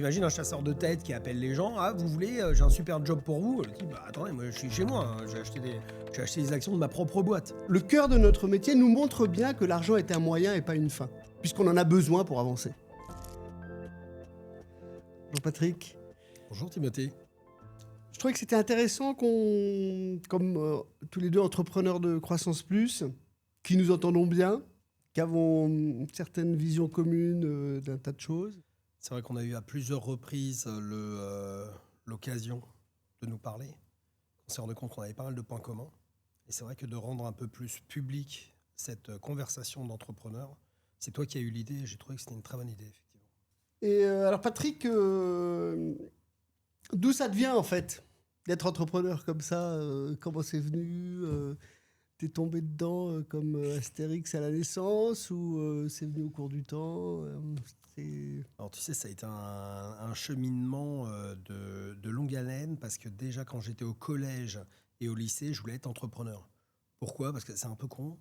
Imagine un chasseur de tête qui appelle les gens: «Ah, vous voulez, j'ai un super job pour vous». Le type: «Bah, attendez, moi je suis chez moi, hein, j'ai acheté des actions de ma propre boîte». Le cœur de notre métier nous montre bien que l'argent est un moyen et pas une fin, puisqu'on en a besoin pour avancer. Jean-Patrick, Bonjour Timothée. je trouvais que c'était intéressant comme tous les deux entrepreneurs de Croissance Plus, qui nous entendons bien, qui avons une certaine vision commune d'un tas de choses. C'est vrai qu'on a eu à plusieurs reprises l'occasion de nous parler. On s'est rendu compte qu'on avait pas mal de points communs. Et c'est vrai que de rendre un peu plus public cette conversation d'entrepreneurs, c'est toi qui as eu l'idée et j'ai trouvé que c'était une très bonne idée, effectivement. Et alors Patrick, d'où ça te vient en fait d'être entrepreneur comme ça comment c'est venu T'es tombé dedans comme Astérix à la naissance ou c'est venu au cours du temps Alors tu sais, ça a été un cheminement de longue haleine parce que déjà quand j'étais au collège et au lycée, je voulais être entrepreneur. Pourquoi? Parce que c'est un peu con,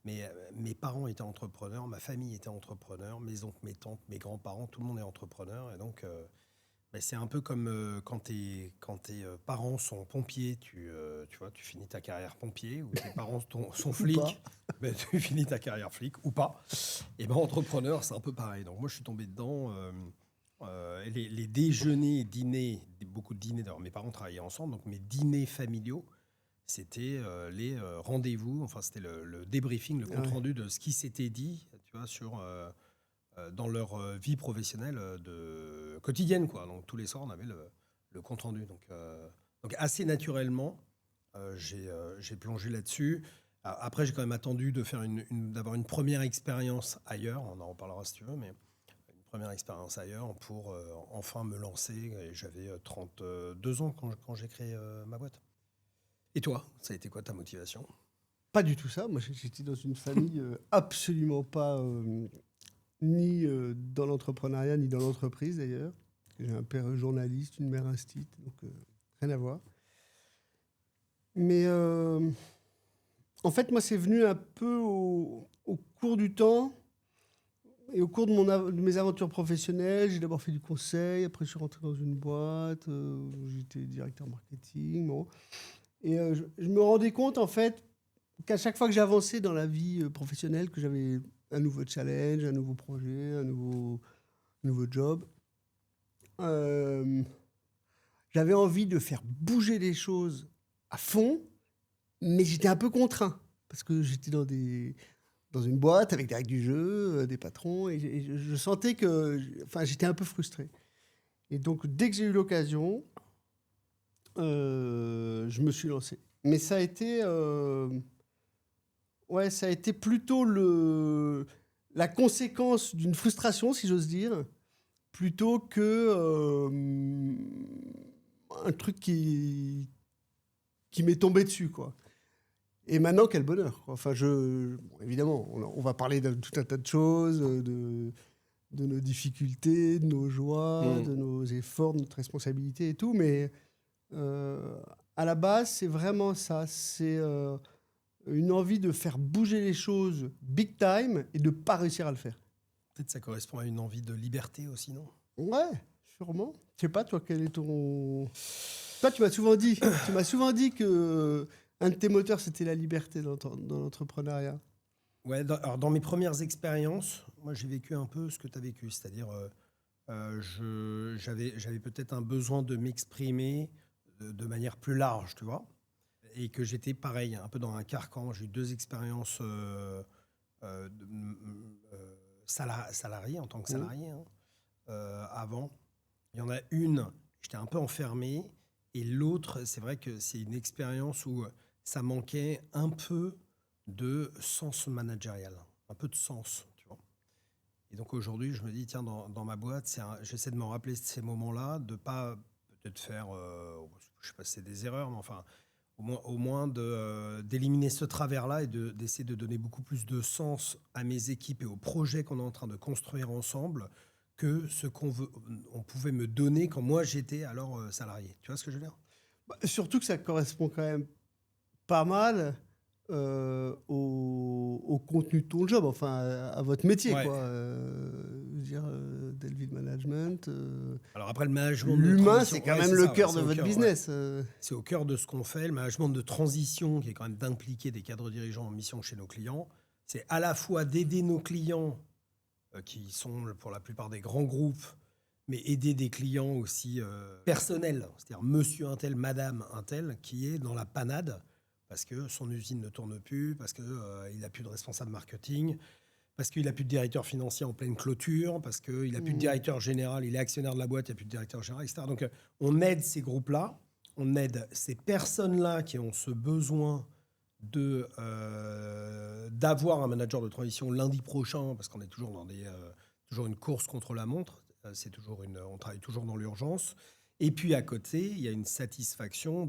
mais mes parents étaient entrepreneurs, ma famille était entrepreneur, mes oncles, mes tantes, mes grands-parents, tout le monde est entrepreneur. Et donc, c'est un peu comme quand tes parents sont pompiers, tu vois, tu finis ta carrière pompier, ou tes parents sont flics, tu finis ta carrière flic, ou pas. Et ben entrepreneur, c'est un peu pareil. Donc moi, je suis tombé dedans. Les déjeuners, dîners, beaucoup de dîners, d'ailleurs, mes parents travaillaient ensemble, donc mes dîners familiaux, c'était les rendez-vous, enfin c'était le débriefing, le compte-rendu de ce qui s'était dit, tu vois, dans leur vie professionnelle quotidienne, quoi. Donc tous les soirs, on avait le compte-rendu. Donc assez naturellement, j'ai plongé là-dessus. Après, j'ai quand même attendu d'avoir une première expérience ailleurs, on en reparlera si tu veux, mais une première expérience ailleurs pour enfin me lancer. Et j'avais 32 ans quand j'ai créé ma boîte. Et toi, ça a été quoi ta motivation? Pas du tout ça. Moi, j'étais dans une famille absolument pas ni dans l'entrepreneuriat ni dans l'entreprise d'ailleurs. J'ai un père journaliste, une mère instite, donc rien à voir. Mais en fait, moi, c'est venu un peu au cours du temps et au cours de mes aventures professionnelles. J'ai d'abord fait du conseil, après je suis rentré dans une boîte, j'étais directeur marketing. Bon. Et je me rendais compte, en fait, qu'à chaque fois que j'avançais dans la vie professionnelle, que j'avais un nouveau challenge, un nouveau projet, un nouveau job, j'avais envie de faire bouger les choses à fond, mais j'étais un peu contraint, parce que j'étais dans une boîte avec des règles du jeu, des patrons, et je sentais que j'étais un peu frustré. Et donc, dès que j'ai eu l'occasion, je me suis lancé. Mais ça a été plutôt la conséquence d'une frustration, si j'ose dire, plutôt que un truc qui m'est tombé dessus, quoi. Et maintenant, quel bonheur, quoi. Enfin, bon, évidemment, on va parler de tout un tas de choses, de nos difficultés, de nos joies, de nos efforts, de notre responsabilité et tout, mais à la base, c'est vraiment ça. C'est une envie de faire bouger les choses big time et de ne pas réussir à le faire. Peut-être ça correspond à une envie de liberté aussi, non? Ouais, sûrement. Je sais pas, toi, quel est ton... Toi, tu m'as souvent dit que un de tes moteurs, c'était la liberté dans l'entrepreneuriat. Ouais, alors dans mes premières expériences, moi j'ai vécu un peu ce que tu as vécu, c'est-à-dire j'avais peut-être un besoin de m'exprimer de manière plus large, tu vois, et que j'étais pareil, un peu dans un carcan. J'ai eu 2 expériences salariées, en tant que salarié, hein, avant. Il y en a une, j'étais un peu enfermé, et l'autre, c'est vrai que c'est une expérience où ça manquait un peu de sens managérial, un peu de sens, tu vois. Et donc aujourd'hui, je me dis, tiens, dans ma boîte, j'essaie de me rappeler de ces moments-là, de pas peut-être faire, je sais pas si c'est des erreurs, mais enfin, au moins d'éliminer ce travers-là et d'essayer de donner beaucoup plus de sens à mes équipes et aux projets qu'on est en train de construire ensemble que ce on pouvait me donner quand moi j'étais alors salarié. Tu vois ce que je veux dire? Surtout que ça correspond quand même pas mal au contenu de ton job, enfin à votre métier, Ouais. quoi. Je veux dire, Delville Management. Alors après, le management de L'humain, transition, c'est quand ouais, même c'est le ça, ouais, cœur c'est de au votre cœur, ouais. business. C'est au cœur de ce qu'on fait. Le management de transition, qui est quand même d'impliquer des cadres dirigeants en mission chez nos clients, c'est à la fois d'aider nos clients, qui sont pour la plupart des grands groupes, mais aider des clients aussi personnels, c'est-à-dire monsieur un tel, madame un tel, qui est dans la panade parce que son usine ne tourne plus, parce qu'il n'a plus de responsable marketing, parce qu'il n'a plus de directeur financier en pleine clôture, parce qu'il n'a plus de directeur général, il est actionnaire de la boîte, il n'y a plus de directeur général, etc. Donc on aide ces groupes-là, on aide ces personnes-là qui ont ce besoin d'avoir un manager de transition lundi prochain, parce qu'on est toujours dans toujours une course contre la montre, on travaille toujours dans l'urgence. Et puis à côté, il y a une satisfaction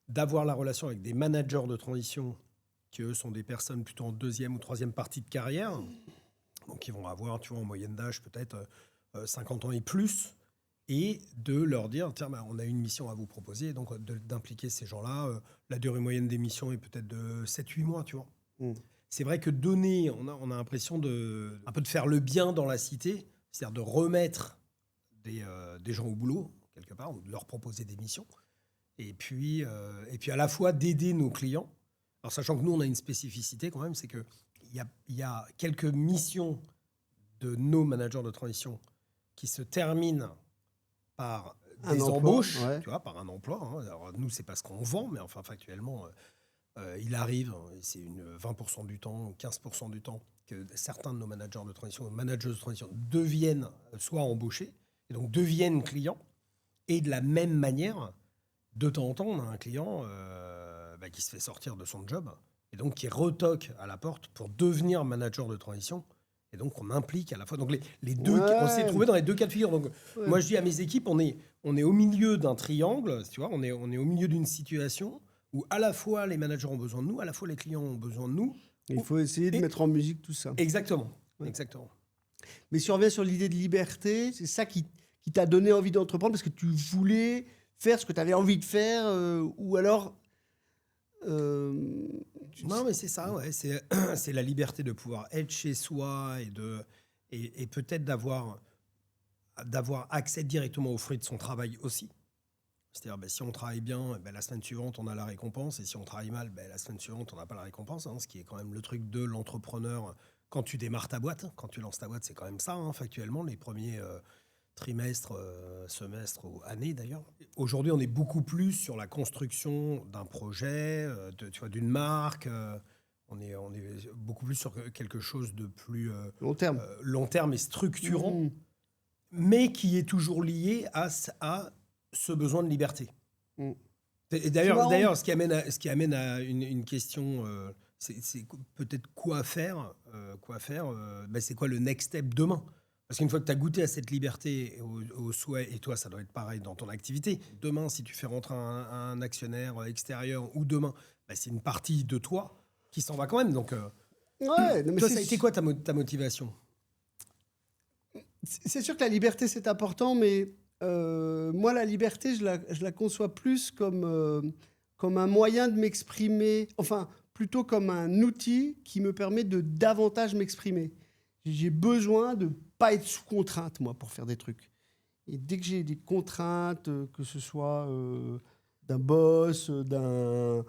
d'avoir la relation avec des managers de transition qui, eux, sont des personnes plutôt en deuxième ou troisième partie de carrière, donc qui vont avoir, tu vois, en moyenne d'âge peut-être 50 ans et plus, et de leur dire, tiens, on a une mission à vous proposer, donc d'impliquer ces gens-là. La durée moyenne des missions est peut-être de 7-8 mois, tu vois. C'est vrai que donner, on a l'impression un peu de faire le bien dans la cité, c'est-à-dire de remettre des gens au boulot, quelque part, ou de leur proposer des missions, et puis à la fois d'aider nos clients. Alors, sachant que nous, on a une spécificité quand même, c'est qu'il y a quelques missions de nos managers de transition qui se terminent par des embauches, ouais. tu vois, par un emploi. Hein. Alors, nous, c'est pas ce qu'on vend, mais enfin, factuellement, il arrive, c'est 20% du temps ou 15% du temps, que certains de nos managers de transition, ou managers de transition, deviennent soit embauchés, et donc deviennent clients. Et de la même manière, de temps en temps, on a un client qui se fait sortir de son job et donc qui retoque à la porte pour devenir manager de transition. Et donc, on implique à la fois. Donc, les deux, on s'est trouvé dans les deux cas de figure. Donc, moi, je dis à mes équipes, on est au milieu d'un triangle, tu vois, on est au milieu d'une situation où à la fois les managers ont besoin de nous, à la fois les clients ont besoin de nous. Il faut essayer de mettre en musique tout ça. Exactement. Ouais. Exactement. Mais si on revient sur l'idée de liberté, c'est ça qui t'a donné envie d'entreprendre parce que tu voulais faire ce que tu avais envie de faire ou alors... Non, mais c'est ça, ouais. C'est la liberté de pouvoir être chez soi et peut-être d'avoir accès directement aux fruits de son travail aussi. C'est-à-dire, si on travaille bien, la semaine suivante, on a la récompense. Et si on travaille mal, la semaine suivante, on n'a pas la récompense. Hein, ce qui est quand même le truc de l'entrepreneur quand tu démarres ta boîte. Quand tu lances ta boîte, c'est quand même ça, hein, factuellement, les premiers trimestres, semestres ou années d'ailleurs. Aujourd'hui, on est beaucoup plus sur la construction d'un projet, d'une marque. On est beaucoup plus sur quelque chose de plus long terme et structurant, mais qui est toujours lié à ce besoin de liberté. Et d'ailleurs, ce qui amène à une question, c'est peut-être quoi faire. C'est quoi le next step demain ? Parce qu'une fois que tu as goûté à cette liberté, au souhait, et toi, ça doit être pareil dans ton activité. Demain, si tu fais rentrer un actionnaire extérieur, ou demain, c'est une partie de toi qui s'en va quand même. Donc, ouais, toi, ça a été quoi ta motivation ? C'est sûr que la liberté, c'est important, mais moi, la liberté, je la conçois plus comme un moyen de m'exprimer, enfin, plutôt comme un outil qui me permet de davantage m'exprimer. J'ai besoin de ne pas être sous contrainte, moi, pour faire des trucs. Et dès que j'ai des contraintes, que ce soit d'un boss, d'un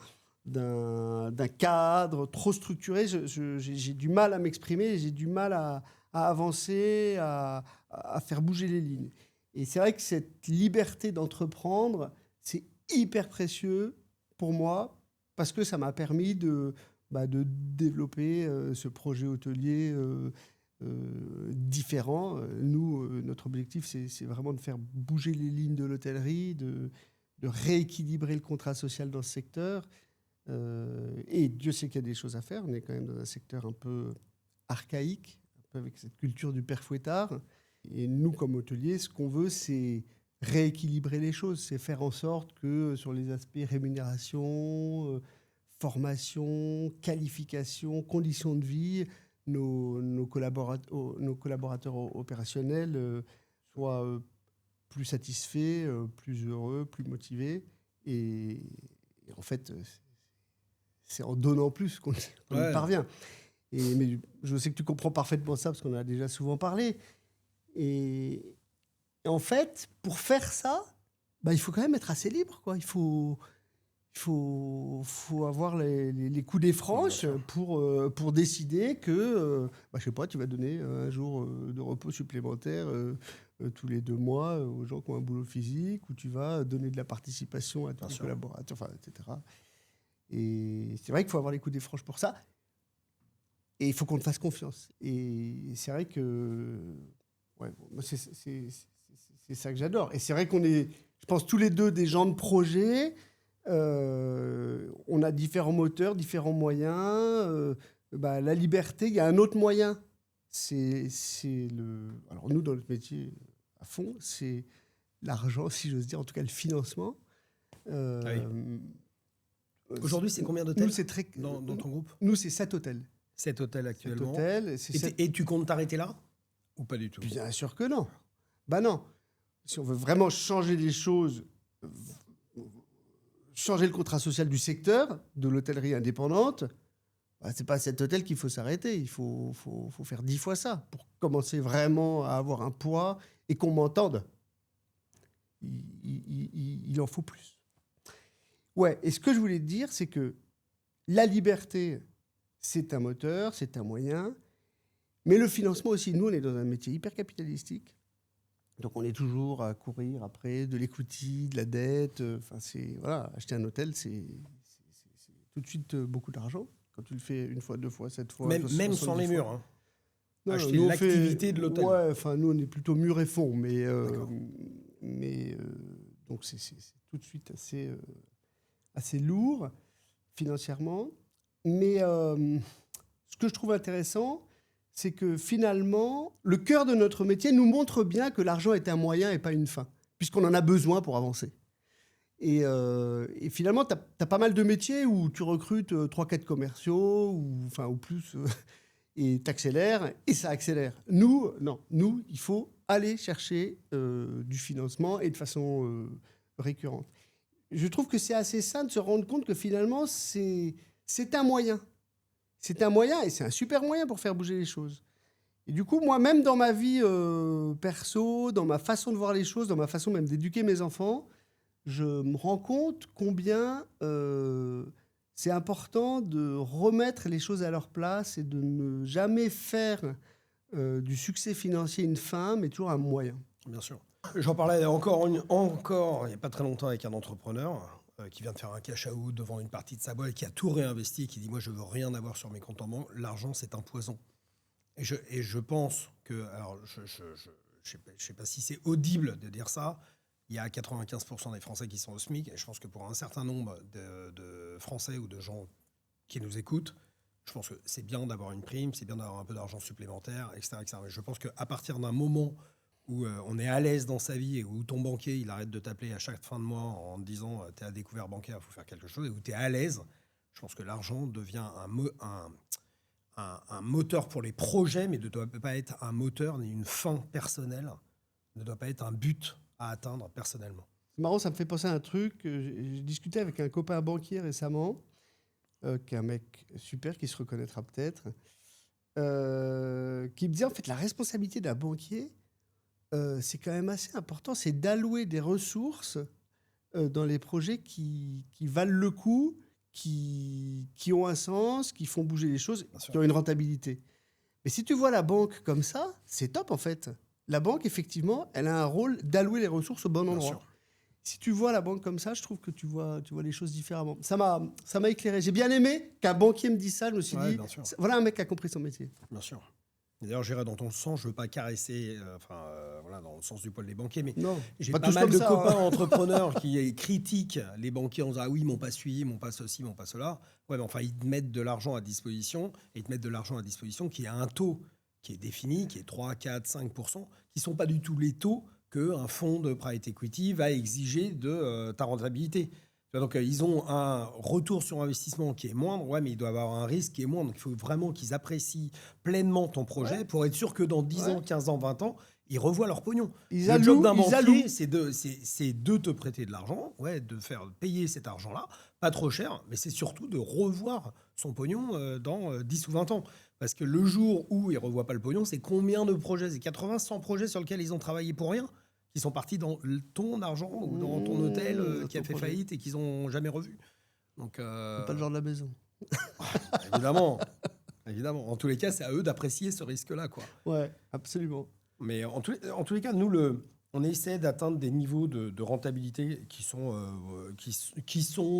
cadre trop structuré, j'ai du mal à m'exprimer, j'ai du mal à avancer, à faire bouger les lignes. Et c'est vrai que cette liberté d'entreprendre, c'est hyper précieux pour moi parce que ça m'a permis de développer ce projet hôtelier différent. Nous, notre objectif, c'est vraiment de faire bouger les lignes de l'hôtellerie, de rééquilibrer le contrat social dans ce secteur. Et Dieu sait qu'il y a des choses à faire. On est quand même dans un secteur un peu archaïque, un peu avec cette culture du père fouettard. Et nous, comme hôteliers, ce qu'on veut, c'est rééquilibrer les choses. C'est faire en sorte que sur les aspects rémunération, formation, qualification, conditions de vie, nos collaborateurs opérationnels soient plus satisfaits, plus heureux, plus motivés. Et en fait, c'est en donnant plus qu'on y Ouais. parvient. Mais je sais que tu comprends parfaitement ça parce qu'on en a déjà souvent parlé. Et en fait, pour faire ça, il faut quand même être assez libre, quoi. Il faut avoir les coups des franches Bien pour décider que, je sais pas, tu vas donner un jour de repos supplémentaire tous les 2 mois aux gens qui ont un boulot physique, ou tu vas donner de la participation à tous Bien les sûr. collaborateurs, etc. Et c'est vrai qu'il faut avoir les coups des franches pour ça. Et il faut qu'on te fasse confiance. Et c'est vrai que moi, c'est ça que j'adore. Et c'est vrai qu'on est, je pense, tous les deux des gens de projet. On a différents moteurs, différents moyens. La liberté, il y a un autre moyen. Alors nous, dans notre métier, à fond, c'est l'argent, si j'ose dire, en tout cas le financement. Aujourd'hui, c'est combien d'hôtels nous, c'est très, dans ton groupe? Nous, c'est 7 hôtels. 7 hôtels 7 actuellement. hôtels. Et tu comptes t'arrêter là? Ou pas du tout? Bien sûr que non. Non. Si on veut vraiment changer les choses, changer le contrat social du secteur, de l'hôtellerie indépendante, c'est pas à cet hôtel qu'il faut s'arrêter. Il faut faire 10 fois ça pour commencer vraiment à avoir un poids et qu'on m'entende. Il en faut plus. Ouais, et ce que je voulais te dire, c'est que la liberté, c'est un moteur, c'est un moyen, mais le financement aussi. Nous, on est dans un métier hyper capitalistique. Donc, on est toujours à courir après de l'equity, de la dette. Acheter un hôtel, c'est tout de suite beaucoup d'argent. Quand tu le fais 1 fois, 2 fois, 7 fois... Même sans les murs. Hein. Non, acheter l'activité de l'hôtel. Ouais, nous, on est plutôt mur et fond. Donc, c'est tout de suite assez lourd financièrement. Mais ce que je trouve intéressant, c'est que finalement, le cœur de notre métier nous montre bien que l'argent est un moyen et pas une fin, puisqu'on en a besoin pour avancer. Et finalement, tu as pas mal de métiers où tu recrutes 3-4 commerciaux, ou plus, et tu accélères, et ça accélère. Nous, non. Nous, il faut aller chercher du financement et de façon récurrente. Je trouve que c'est assez sain de se rendre compte que finalement, c'est un moyen. C'est un moyen, et c'est un super moyen pour faire bouger les choses. Et du coup, moi, même dans ma vie perso, dans ma façon de voir les choses, dans ma façon même d'éduquer mes enfants, je me rends compte combien c'est important de remettre les choses à leur place et de ne jamais faire du succès financier une fin, mais toujours un moyen. Bien sûr. J'en parlais encore il n'y a pas très longtemps avec un entrepreneur qui vient de faire un cash out devant une partie de sa boîte, qui a tout réinvesti, qui dit « Moi, je veux rien avoir sur mes comptes en banque. L'argent, c'est un poison. » Et je pense que... Alors, je sais pas si c'est audible de dire ça. Il y a 95% des Français qui sont au SMIC. Et je pense que pour un certain nombre de Français ou de gens qui nous écoutent, je pense que c'est bien d'avoir une prime, c'est bien d'avoir un peu d'argent supplémentaire, etc. Mais je pense qu'à partir d'un moment où on est à l'aise dans sa vie et où ton banquier, il arrête de t'appeler à chaque fin de mois en te disant « T'es à découvert bancaire, il faut faire quelque chose », et où tu es à l'aise, je pense que l'argent devient un moteur pour les projets, mais ne doit pas être un moteur ni une fin personnelle, ne doit pas être un but à atteindre personnellement. C'est marrant, ça me fait penser à un truc. J'ai discuté avec un copain banquier récemment, qui est un mec super, qui se reconnaîtra peut-être, qui me disait en fait la responsabilité d'un banquier, c'est quand même assez important, c'est d'allouer des ressources dans les projets qui valent le coup, qui ont un sens, qui font bouger les choses, qui ont une rentabilité. Mais si tu vois la banque comme ça, c'est top en fait. La banque, effectivement, elle a un rôle d'allouer les ressources au bon endroit. Sûr. Si tu vois la banque comme ça, je trouve que tu vois les choses différemment. Ça m'a éclairé. J'ai bien aimé qu'un banquier me dise ça. Je me suis dit, voilà un mec qui a compris son métier. Bien sûr. D'ailleurs, j'irai dans ton sens, je ne veux pas caresser dans le sens du poil des banquiers, mais non, j'ai pas mal de copains entrepreneurs qui critiquent les banquiers en disant « Ah oui, ils m'ont pas suivi, ils m'ont pas ceci, ils m'ont pas cela ». Ouais, mais enfin, ils te mettent de l'argent à disposition, et ils te mettent de l'argent à disposition qui a un taux qui est défini, qui est 3, 4, 5%, qui ne sont pas du tout les taux qu'un fonds de private equity va exiger de ta rentabilité. Donc, ils ont un retour sur investissement qui est moindre, ouais, mais ils doivent avoir un risque qui est moindre. Donc, il faut vraiment qu'ils apprécient pleinement ton projet pour être sûr que dans 10 ans, 15 ans, 20 ans, ils revoient leur pognon. Ils Le allouent, job d'un ils allouent. banquier, c'est de te prêter de l'argent, de faire payer cet argent-là, pas trop cher, mais c'est surtout de revoir son pognon dans 10 ou 20 ans. Parce que le jour où ils ne revoient pas le pognon, c'est combien de projets? C'est 80, 100 projets sur lesquels ils ont travaillé pour rien, qui sont partis dans ton argent ou dans ton hôtel qui a fait faillite et qu'ils n'ont jamais revu. Donc, C'est pas le genre de la maison. évidemment, évidemment. En tous les cas, c'est à eux d'apprécier ce risque-là, quoi. Ouais, absolument. Mais en tous les cas, nous, on essaie d'atteindre des niveaux de rentabilité qui sont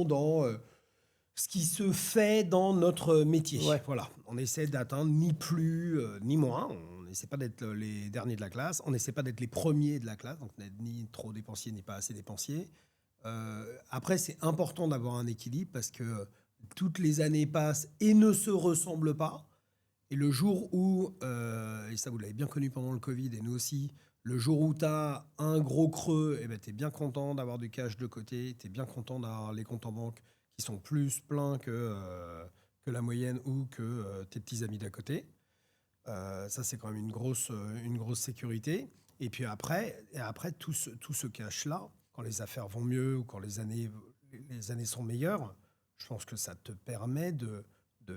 dans ce qui se fait dans notre métier. Ouais. Voilà. On essaie d'atteindre ni plus ni moins. On n'essaie pas d'être les derniers de la classe. On n'essaie pas d'être les premiers de la classe. Donc, n'être ni trop dépensier, ni pas assez dépensier. Après, c'est important d'avoir un équilibre parce que toutes les années passent et ne se ressemblent pas. Et le jour où, et ça vous l'avez bien connu pendant le Covid, et nous aussi, le jour où tu as un gros creux, eh ben, tu es bien content d'avoir du cash de côté, tu es bien content d'avoir les comptes en banque qui sont plus pleins que la moyenne ou que tes petits amis d'à côté. Ça, c'est quand même une grosse sécurité. Et puis après tout ce cash-là, quand les affaires vont mieux ou quand les années sont meilleures, je pense que ça te permet de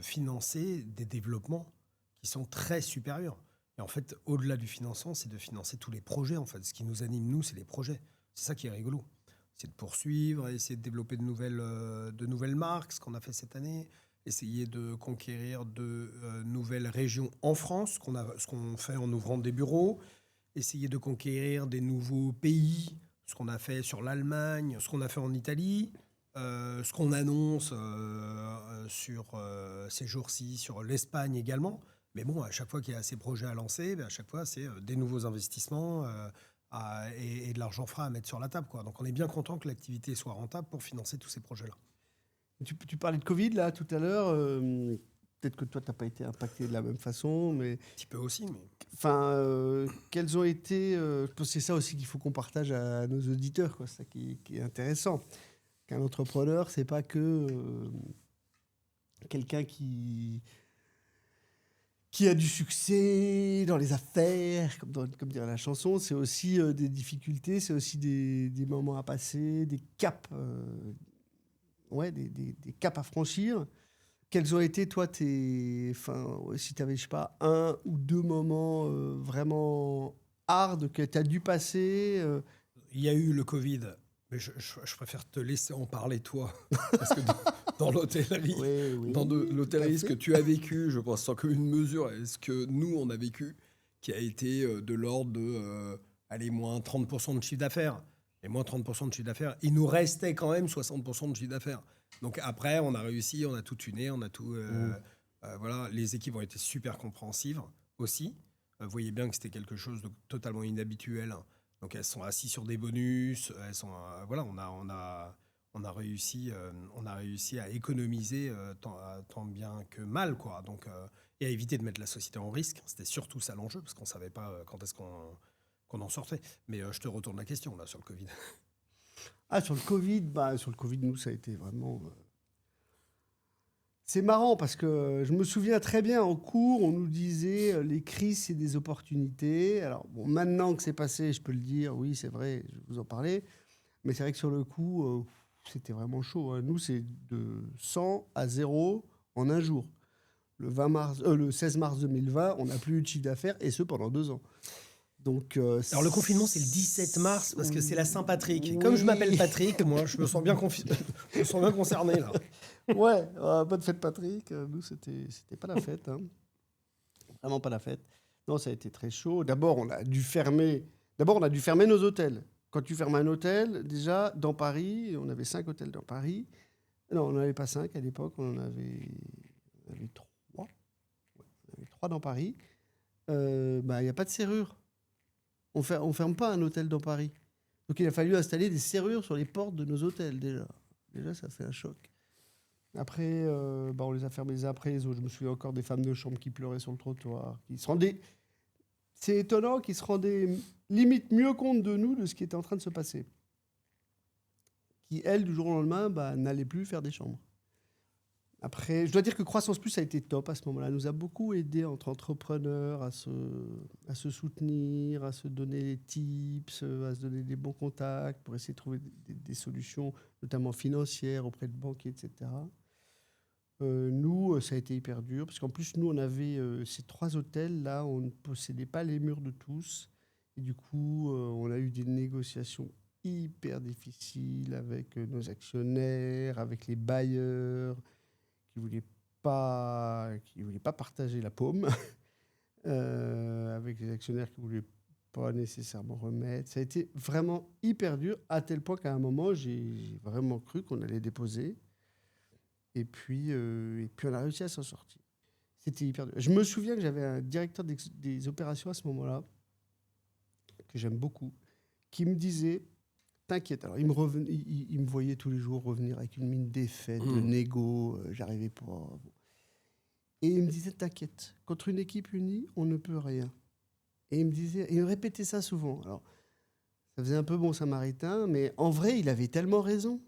financer des développements qui sont très supérieurs. Et en fait, au-delà du financement, c'est de financer tous les projets. En fait, ce qui nous anime, nous, c'est les projets. C'est ça qui est rigolo. C'est de poursuivre, essayer de développer de nouvelles marques, ce qu'on a fait cette année, essayer de conquérir de nouvelles régions en France, ce qu'on fait en ouvrant des bureaux, essayer de conquérir des nouveaux pays, ce qu'on a fait sur l'Allemagne, ce qu'on a fait en Italie, ce qu'on annonce sur ces jours-ci, sur l'Espagne également. Mais bon, à chaque fois qu'il y a ces projets à lancer, à chaque fois, c'est des nouveaux investissements et de l'argent frais à mettre sur la table, quoi. Donc, on est bien content que l'activité soit rentable pour financer tous ces projets-là. Tu parlais de Covid, là, tout à l'heure. Peut-être que toi, tu n'as pas été impacté de la même façon, mais... Un petit peu aussi, mais... Enfin, quels ont été... je pense que c'est ça aussi qu'il faut qu'on partage à nos auditeurs, quoi. C'est ça qui est intéressant. Qu'un entrepreneur, c'est pas que quelqu'un qui a du succès dans les affaires, comme dirait la chanson. C'est aussi des difficultés, c'est aussi des moments à passer, des caps, des caps à franchir. Quels ont été, toi, si tu avais, je sais pas, un ou deux moments vraiment hard que tu as dû passer Il y a eu le Covid, mais je préfère te laisser en parler, toi. Parce que dans l'hôtellerie, l'hôtellerie, ce que tu as vécu, je pense, sans commune mesure, et ce que nous, on a vécu, qui a été de l'ordre de, moins 30% de chiffre d'affaires. Et moins 30% de chiffre d'affaires, il nous restait quand même 60% de chiffre d'affaires. Donc après, on a réussi, on a tout tuné, on a tout... voilà, les équipes ont été super compréhensives aussi. Vous voyez bien que c'était quelque chose de totalement inhabituel. Donc elles sont assises sur des bonus, elles sont... voilà, on a réussi à économiser tant bien que mal, quoi. Donc, et à éviter de mettre la société en risque. C'était surtout ça l'enjeu, parce qu'on ne savait pas quand est-ce qu'on en sortait. Mais je te retourne la question, là, sur le Covid. Sur le Covid, nous, ça a été vraiment... C'est marrant, parce que je me souviens très bien, en cours, on nous disait les crises, c'est des opportunités. Alors, bon, maintenant que c'est passé, je peux le dire, oui, c'est vrai, je vais vous en parler. Mais c'est vrai que sur le coup, c'était vraiment chaud, hein. Nous, c'est de 100 à 0 en un jour. Le 16 mars 2020, on n'a plus eu de chiffre d'affaires, et ce, pendant 2 ans. Donc, alors le confinement, c'est le 17 mars, parce que c'est la Saint-Patrick. Et comme je m'appelle Patrick, moi, je me sens bien concerné, là. Ouais, bonne fête Patrick. Nous, c'était pas la fête, hein. Vraiment pas la fête. Non, ça a été très chaud. D'abord, on a dû fermer nos hôtels. Quand tu fermes un hôtel, déjà, dans Paris, on avait 5 hôtels dans Paris. Non, on n'en avait pas 5 à l'époque, on en avait 3. Ouais, on avait 3 dans Paris. Il n'y a pas de serrure. On ferme pas un hôtel dans Paris. Donc, il a fallu installer des serrures sur les portes de nos hôtels, déjà. Déjà, ça fait un choc. Après, on les a fermés les uns après les autres. Je me souviens encore des femmes de chambre qui pleuraient sur le trottoir. C'est étonnant qu'ils se rendaient limite mieux compte de nous, de ce qui était en train de se passer. Qui, elles, du jour au lendemain, n'allaient plus faire des chambres. Après, je dois dire que Croissance Plus a été top à ce moment-là. Elle nous a beaucoup aidé entre entrepreneurs à se soutenir, à se donner des tips, à se donner des bons contacts pour essayer de trouver des solutions, notamment financières auprès de banquiers, etc. Nous, ça a été hyper dur parce qu'en plus, nous, on avait ces 3 hôtels. Là, on ne possédait pas les murs de tous. Et du coup, on a eu des négociations hyper difficiles avec nos actionnaires, avec les bailleurs qui ne voulaient pas partager la paume, avec les actionnaires qui ne voulaient pas nécessairement remettre. Ça a été vraiment hyper dur, à tel point qu'à un moment, j'ai vraiment cru qu'on allait déposer. Et puis on a réussi à s'en sortir. C'était hyper dur. Je me souviens que j'avais un directeur des opérations à ce moment-là, que j'aime beaucoup, qui me disait... T'inquiète. Alors, il me voyait tous les jours revenir avec une mine défaite, de négo, j'arrivais pas. Et il me disait, t'inquiète, contre une équipe unie, on ne peut rien. Et il me répétait ça souvent. Alors, ça faisait un peu bon samaritain, mais en vrai, il avait tellement raison.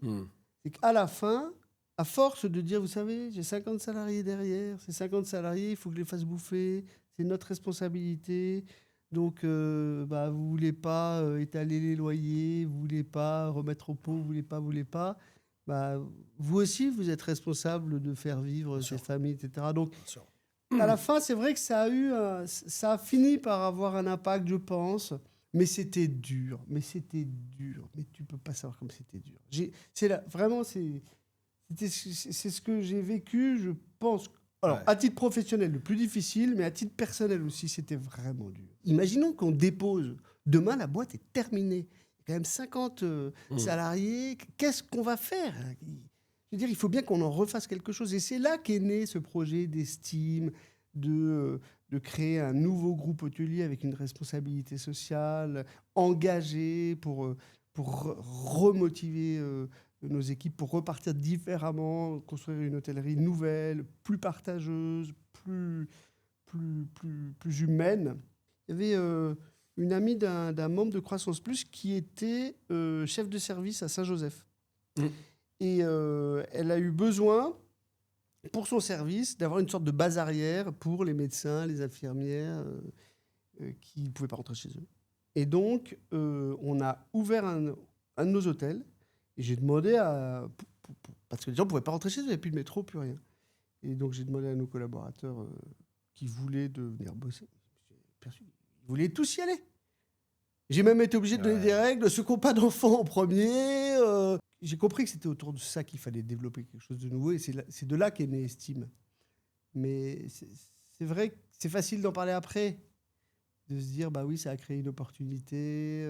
C'est qu'à la fin, à force de dire, vous savez, j'ai 50 salariés derrière, ces 50 salariés, il faut que je les fasse bouffer, c'est notre responsabilité. Donc, vous voulez pas étaler les loyers, vous voulez pas remettre au pot, vous voulez pas. Vous aussi, vous êtes responsable de faire vivre ces familles, etc. Donc, à la fin, c'est vrai que ça a fini par avoir un impact, je pense. Mais c'était dur. Mais tu peux pas savoir comme c'était dur. Vraiment, c'est ce que j'ai vécu, je pense. Alors, à titre professionnel, le plus difficile, mais à titre personnel aussi, c'était vraiment dur. Imaginons qu'on dépose. Demain, la boîte est terminée. Il y a quand même 50 salariés. Qu'est-ce qu'on va faire ? Je veux dire, il faut bien qu'on en refasse quelque chose. Et c'est là qu'est né ce projet d'Estime, de créer un nouveau groupe hôtelier avec une responsabilité sociale, engagé pour remotiver nos équipes, pour repartir différemment, construire une hôtellerie nouvelle, plus partageuse, plus humaine. Il y avait une amie d'un membre de Croissance Plus qui était chef de service à Saint-Joseph. Et elle a eu besoin, pour son service, d'avoir une sorte de base arrière pour les médecins, les infirmières qui ne pouvaient pas rentrer chez eux. Et donc, on a ouvert un de nos hôtels. Et j'ai demandé parce que les gens ne pouvaient pas rentrer chez eux, il n'y avait plus de métro, plus rien. Et donc, j'ai demandé à nos collaborateurs qui voulaient venir bosser. Ils voulaient tous y aller. J'ai même été obligé de donner des règles. Ceux qui n'ont pas d'enfants en premier. J'ai compris que c'était autour de ça qu'il fallait développer quelque chose de nouveau. Et c'est de là qu'est née Estime. Mais c'est vrai que c'est facile d'en parler après. De se dire, oui, ça a créé une opportunité.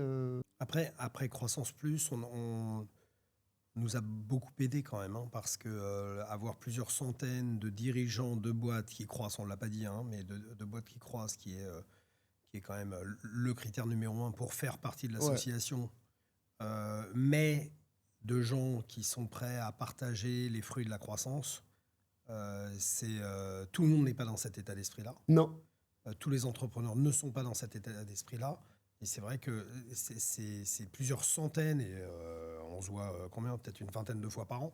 Après Croissance Plus, on nous a beaucoup aidé quand même, parce que avoir plusieurs centaines de dirigeants de boîtes qui croissent, on ne l'a pas dit, mais de boîtes qui croissent, qui est quand même le critère numéro 1 pour faire partie de l'association, mais de gens qui sont prêts à partager les fruits de la croissance, tout le monde n'est pas dans cet état d'esprit-là. Non. Tous les entrepreneurs ne sont pas dans cet état d'esprit-là. Et c'est vrai que c'est plusieurs centaines, et on se voit peut-être une vingtaine de fois par an,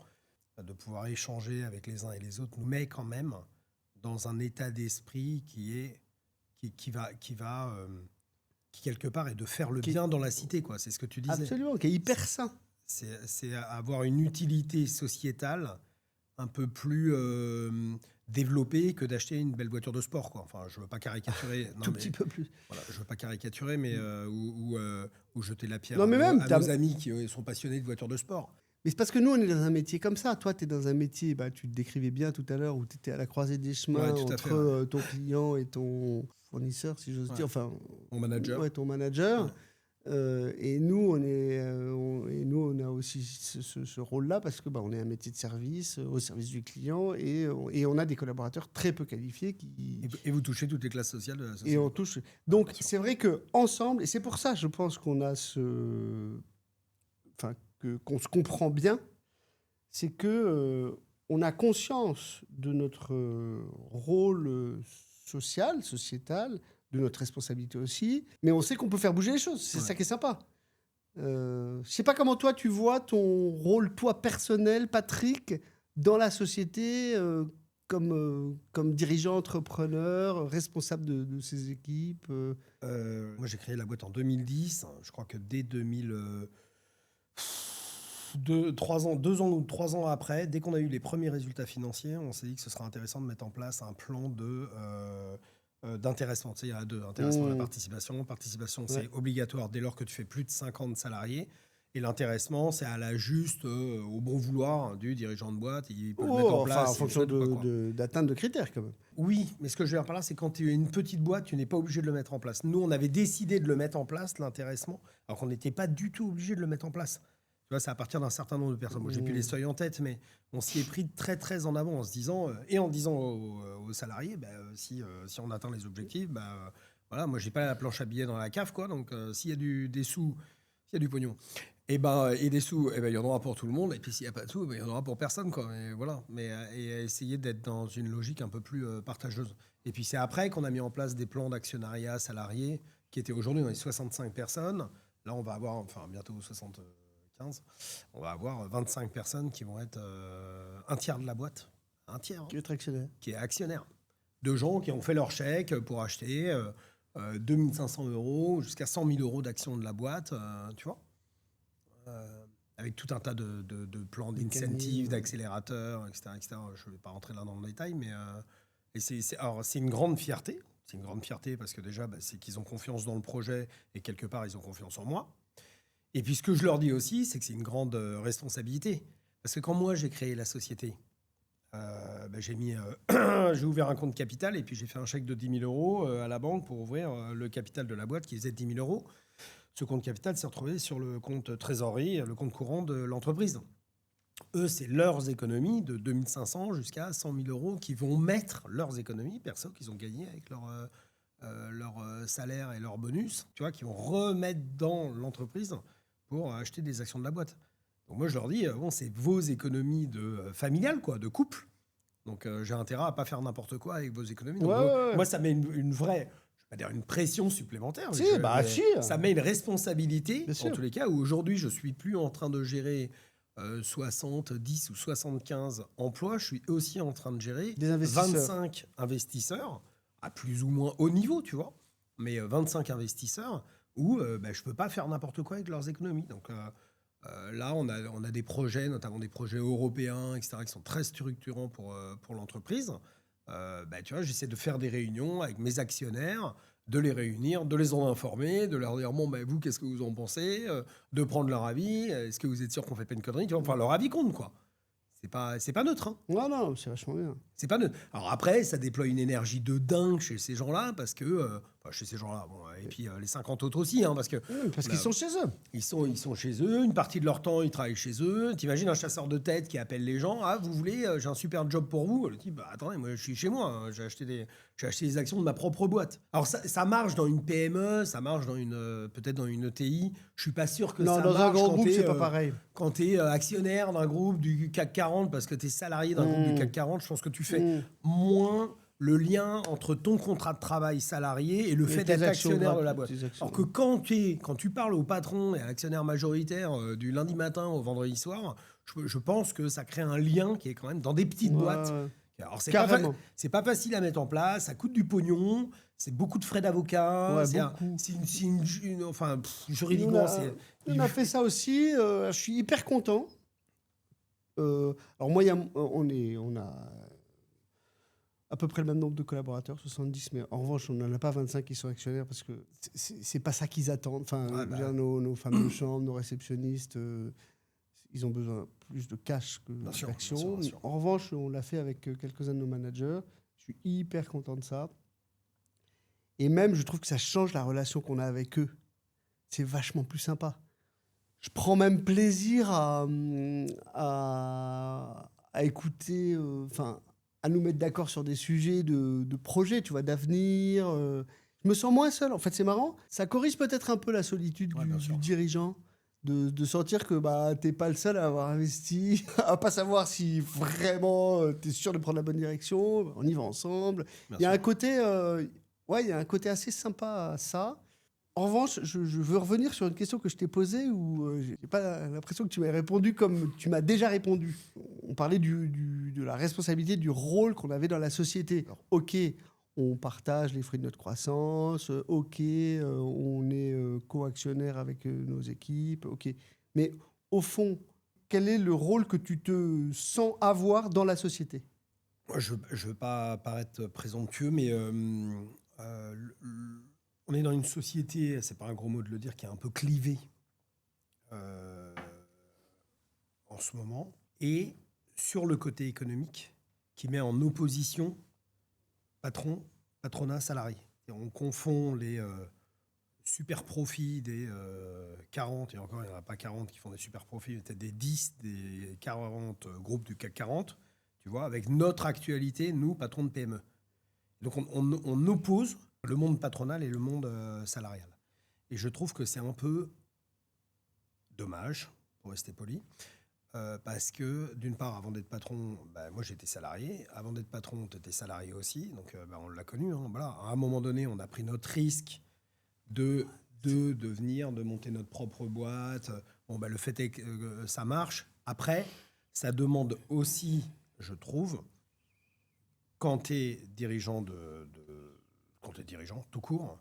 de pouvoir échanger avec les uns et les autres, nous met quand même dans un état d'esprit qui quelque part est de faire le bien dans la cité, quoi. C'est ce que tu disais. Absolument, qui est hyper sain. C'est avoir une utilité sociétale un peu plus développée que d'acheter une belle voiture de sport, quoi. Enfin, je veux pas caricaturer. Petit peu plus. Voilà, je veux pas caricaturer, mais ou jeter la pierre à nos amis qui sont passionnés de voitures de sport. Mais c'est parce que nous, on est dans un métier comme ça. Toi, tu es dans un métier, tu te décrivais bien tout à l'heure, où tu étais à la croisée des chemins entre ton client et ton fournisseur, si j'ose dire. Enfin, mon manager. Ouais, ton manager. Et nous, on a aussi ce rôle-là parce que on est un métier de service, au service du client, et on a des collaborateurs très peu qualifiés Et vous touchez toutes les classes sociales de la société. Et on touche. Donc, c'est vrai qu'ensemble, et c'est pour ça, je pense qu'on a qu'on se comprend bien, c'est que on a conscience de notre rôle sociétal, de notre responsabilité aussi, mais on sait qu'on peut faire bouger les choses. C'est ça qui est sympa. Je sais pas comment toi tu vois ton rôle, toi personnel, Patrick, dans la société comme dirigeant, entrepreneur, responsable de ses équipes Moi, j'ai créé la boîte en 2010. Je crois que dès 2000, 2 ans ou 3 ans après, dès qu'on a eu les premiers résultats financiers, on s'est dit que ce serait intéressant de mettre en place un plan d'intéressement. Tu sais, il y a deux, intéressement et la participation. Participation, c'est obligatoire dès lors que tu fais plus de 50 salariés. Et l'intéressement, c'est à la juste, au bon vouloir du dirigeant de boîte. Il peut le mettre en place. En fonction d'atteinte de critères, quand même. Oui, mais ce que je veux dire par là, c'est quand tu es une petite boîte, tu n'es pas obligé de le mettre en place. Nous, on avait décidé de le mettre en place, l'intéressement, alors qu'on n'était pas du tout obligé de le mettre en place. Tu vois, c'est à partir d'un certain nombre de personnes. Moi, j'ai plus les seuils en tête, mais on s'y est pris très, très en avant en se disant, et en disant aux salariés, si on atteint les objectifs, voilà, moi, j'ai pas la planche à billets dans la cave, quoi. Donc, s'il y a des sous, s'il y a du pognon, et des sous, il y en aura pour tout le monde. Et puis s'il n'y a pas de sous, il y en aura pour personne, quoi. Et voilà. Et essayer d'être dans une logique un peu plus partageuse. Et puis c'est après qu'on a mis en place des plans d'actionnariat salariés qui étaient aujourd'hui dans les 65 personnes. Là, on va avoir, enfin bientôt 75, on va avoir 25 personnes qui vont être un tiers de la boîte. Un tiers. Qui est actionnaire. Qui est actionnaire. De gens qui ont fait leur chèque pour acheter 2 500 € jusqu'à 100 000 € d'actions de la boîte, tu vois. Avec tout un tas de plans d'incentives, d'accélérateurs, etc., etc. Je ne vais pas rentrer là dans le détail, mais c'est une grande fierté. C'est une grande fierté parce que déjà, c'est qu'ils ont confiance dans le projet et quelque part, ils ont confiance en moi. Et puis, ce que je leur dis aussi, c'est que c'est une grande responsabilité. Parce que quand moi, j'ai créé la société, j'ai ouvert un compte capital et puis j'ai fait un chèque de 10 000 € à la banque pour ouvrir le capital de la boîte qui faisait 10 000 €. Ce compte capital s'est retrouvé sur le compte trésorerie, le compte courant de l'entreprise. Eux, c'est leurs économies de 2 500 jusqu'à 100 000 € qui vont mettre leurs économies perso qu'ils ont gagnées avec leur salaire et leur bonus, tu vois, qui vont remettre dans l'entreprise pour acheter des actions de la boîte. Donc moi, je leur dis, c'est vos économies familiales, quoi, de couple. Donc j'ai intérêt à pas faire n'importe quoi avec vos économies. Donc, moi, ça met une vraie... dire une pression supplémentaire. Ça met une responsabilité, en tous les cas, où aujourd'hui, je ne suis plus en train de gérer 70 ou 75 emplois. Je suis aussi en train de gérer 25 investisseurs, à plus ou moins haut niveau, tu vois. Mais 25 investisseurs où je ne peux pas faire n'importe quoi avec leurs économies. Donc là, on a des projets, notamment des projets européens, etc., qui sont très structurants pour l'entreprise. Tu vois, j'essaie de faire des réunions avec mes actionnaires, de les réunir, de les en informer, de leur dire vous, qu'est-ce que vous en pensez, de prendre leur avis, est-ce que vous êtes sûr qu'on fait pas une connerie, tu vois, enfin leur avis compte, quoi. C'est pas neutre, hein. Non, c'est vachement bien. C'est pas neutre. Alors après, ça déploie une énergie de dingue chez ces gens-là, parce que chez ces gens-là, et puis les 50 autres aussi, hein, parce qu'ils sont chez eux. Ils sont chez eux. Une partie de leur temps, ils travaillent chez eux. T'imagines un chasseur de tête qui appelle les gens. Ah, vous voulez, j'ai un super job pour vous. Le type, attendez, moi, je suis chez moi. Hein. J'ai acheté des actions de ma propre boîte. Alors, ça marche dans une PME, ça marche peut-être dans une ETI. Je suis pas sûr que ça marche. Non, dans un grand groupe, c'est pas pareil. Quand tu es actionnaire d'un groupe du CAC 40, parce que tu es salarié d'un groupe du CAC 40, je pense que tu fais moins le lien entre ton contrat de travail salarié et le fait d'être actionnaire de la boîte. Alors que quand tu parles au patron et à l'actionnaire majoritaire du lundi matin au vendredi soir, je pense que ça crée un lien qui est quand même dans des petites boîtes. Alors c'est pas facile à mettre en place, ça coûte du pognon, c'est beaucoup de frais d'avocat, juridiquement on a fait ça aussi. Je suis hyper content. Alors moi, on a à peu près le même nombre de collaborateurs, 70, mais en revanche, on n'en a pas 25 qui sont actionnaires parce que c'est pas ça qu'ils attendent. Enfin, nos femmes de chambre, nos réceptionnistes, ils ont besoin plus de cash que d'actions. En revanche, on l'a fait avec quelques-uns de nos managers. Je suis hyper content de ça. Et même, je trouve que ça change la relation qu'on a avec eux. C'est vachement plus sympa. Je prends même plaisir à écouter, à nous mettre d'accord sur des sujets de projets, tu vois, d'avenir. Je me sens moins seul. En fait, c'est marrant. Ça corrige peut-être un peu la solitude du dirigeant, de sentir que t'es pas le seul à avoir investi, à pas savoir si vraiment t'es sûr de prendre la bonne direction. On y va ensemble. Il y a un côté, il y a un côté assez sympa à ça. En revanche, je veux revenir sur une question que je t'ai posée où j'ai pas l'impression que tu m'aies répondu comme tu m'as déjà répondu. on parlait de la responsabilité, du rôle qu'on avait dans la société. Alors, OK, on partage les fruits de notre croissance, OK, on est co-actionnaire avec nos équipes, OK. Mais au fond, quel est le rôle que tu te sens avoir dans la société? Moi, je ne veux pas paraître présomptueux, mais on est dans une société, c'est pas un gros mot de le dire, qui est un peu clivée euh, en ce moment. Et sur le côté économique, qui met en opposition patronat, salarié. Et on confond les super profits des 40, et encore il n'y en a pas 40 qui font des super profits, mais peut-être des 10, des 40 groupes du CAC 40, tu vois, avec notre actualité, nous, patrons de PME. Donc on oppose le monde patronal et le monde salarial. Et je trouve que c'est un peu dommage, pour rester poli, parce que d'une part, avant d'être patron, moi j'étais salarié. Avant d'être patron, tu étais salarié aussi. Donc on l'a connu. Hein, voilà. À un moment donné, on a pris notre risque de devenir, de monter notre propre boîte. Bon, le fait est que ça marche. Après, ça demande aussi, je trouve, quand tu es dirigeant quand tu es dirigeant tout court,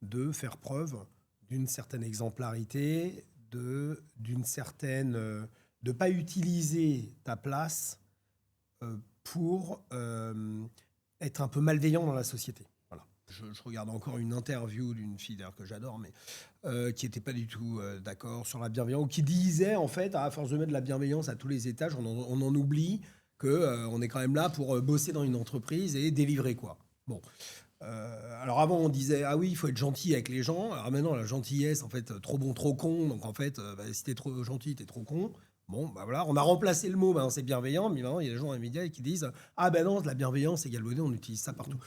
de faire preuve d'une certaine exemplarité, d'une certaine de pas utiliser ta place pour être un peu malveillant dans la société. Voilà. Je regarde encore une interview d'une fille d'ailleurs que j'adore, mais qui n'était pas du tout d'accord sur la bienveillance, ou qui disait en fait, à force de mettre de la bienveillance à tous les étages, on en oublie qu'on est quand même là pour bosser dans une entreprise et délivrer quoi. Bon. Alors avant on disait ah oui il faut être gentil avec les gens, alors maintenant la gentillesse en fait trop bon trop con, donc en fait si t'es trop gentil t'es trop con. Bon voilà, on a remplacé le mot, c'est bienveillant, mais maintenant il y a des gens dans les médias qui disent ah ben non, la bienveillance est galvaudée, on utilise ça partout.